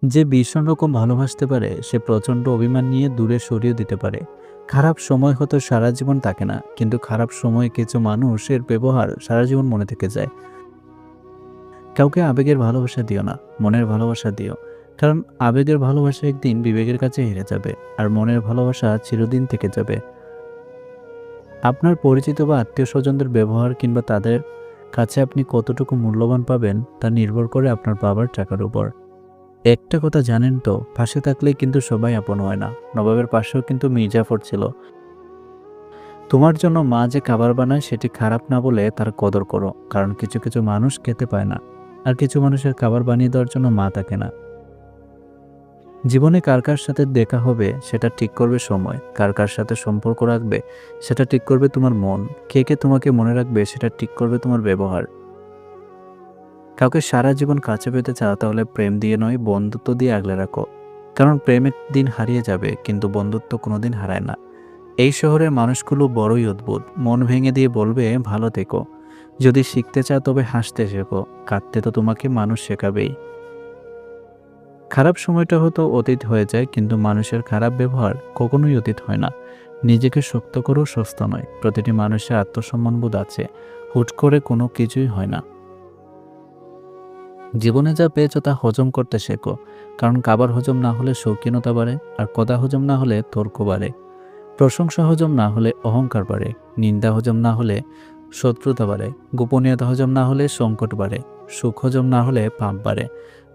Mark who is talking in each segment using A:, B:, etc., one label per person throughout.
A: যে ভীষণ রকম ভালোবাসতে পারে সে প্রচণ্ড অভিমান নিয়ে দূরে সরিয়ে দিতে পারে। খারাপ সময় হয়তো সারা জীবন থাকে না, কিন্তু খারাপ সময়ে কিছু মানুষের ব্যবহার সারা জীবন মনে থেকে যায়। কাউকে আবেগের ভালোবাসা দিও না, মনের ভালোবাসা দিও। কারণ আবেগের ভালোবাসা একদিন বিবেকের কাছে হেরে যাবে, আর মনের ভালোবাসা চিরদিন থেকে যাবে। আপনার পরিচিত বা আত্মীয়-স্বজনদের ব্যবহার কিংবা তাদের কাছে আপনি কতটুকু মূল্যবান পাবেন তা নির্ভর করে আপনার বাবার টাকার উপর। একটা কথা জানেন তো, পাশে থাকলেই কিন্তু সবাই আপন হয় না। নবাবের পাশেও কিন্তু মির্জাফর ছিল। তোমার জন্য মা যে খাবার বানায় সেটি খারাপ না বলে তার কদর করো, কারণ কিছু কিছু মানুষ খেতে পায় না, আর কিছু মানুষের খাবার বানিয়ে দেওয়ার জন্য মা থাকে না। জীবনে কার কার সাথে দেখা হবে সেটা ঠিক করবে সময়, কার কার সাথে সম্পর্ক রাখবে সেটা ঠিক করবে তোমার মন, কে কে তোমাকে মনে রাখবে সেটা ঠিক করবে তোমার ব্যবহার। কাউকে সারা জীবন কাছে পেতে চাও তাহলে প্রেম দিয়ে নয়, বন্ধুত্ব দিয়ে আগলে রাখো। কারণ প্রেম একদিন হারিয়ে যাবে, কিন্তু বন্ধুত্ব কোনোদিন হারায় না। এই শহরের মানুষগুলো বড়ই অদ্ভুত, মন ভেঙে দিয়ে বলবে ভালো থেকো। যদি শিখতে চাও তবে হাসতে শেখো, কাঁদতে তো তোমাকে মানুষ শেখাবেই। খারাপ সময়টা হয়তো অতীত হয়ে যায়, কিন্তু মানুষের খারাপ ব্যবহার কখনোই অতীত হয় না। নিজেকে শক্ত করো, সুস্থ নয়। প্রতিটি মানুষের আত্মসম্মানবোধ আছে, হুট করে কোনো কিছুই হয় না। জীবনে যা পেয়েছো তা হজম করতে শেখো, কারণ খাবার হজম না হলে শৌখিনতা বাড়ে, আর কথা হজম না হলে তর্ক বাড়ে। প্রশংসা হজম না হলে অহংকার বাড়ে, নিন্দা হজম না হলে শত্রুতা বাড়ে, গোপনীয়তা হজম না হলে সংকট বাড়ে, সুখ হজম না হলে পাপ বাড়ে,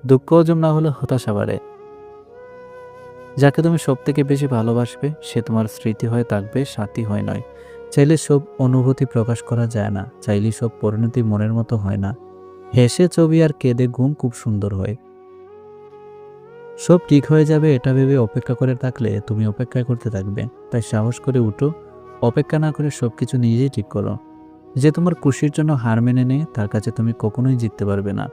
A: দুঃখ হজম না হলে হতাশা বাড়ে। যাকে তুমি সবথেকে বেশি ভালোবাসবে সে তোমার স্মৃতি হয়ে থাকবে, সাথী হয় নয়। চাইলে সব অনুভূতি প্রকাশ করা যায় না, চাইলে সব পরিণতি মনের মতো হয় না। হেসে ছবি আর কেঁদে ঘুম খুব সুন্দর হয়। সব ঠিক হয়ে যাবে এটা ভেবে অপেক্ষা করে থাকলে তুমি অপেক্ষা করতে থাকবে। তাই সাহস করে উঠো, অপেক্ষা না করে সবকিছু নিজেই ঠিক করো। যে তোমার খুশির জন্য হার মেনে নেয় তার কাছে তুমি কখনোই জিততে পারবে না।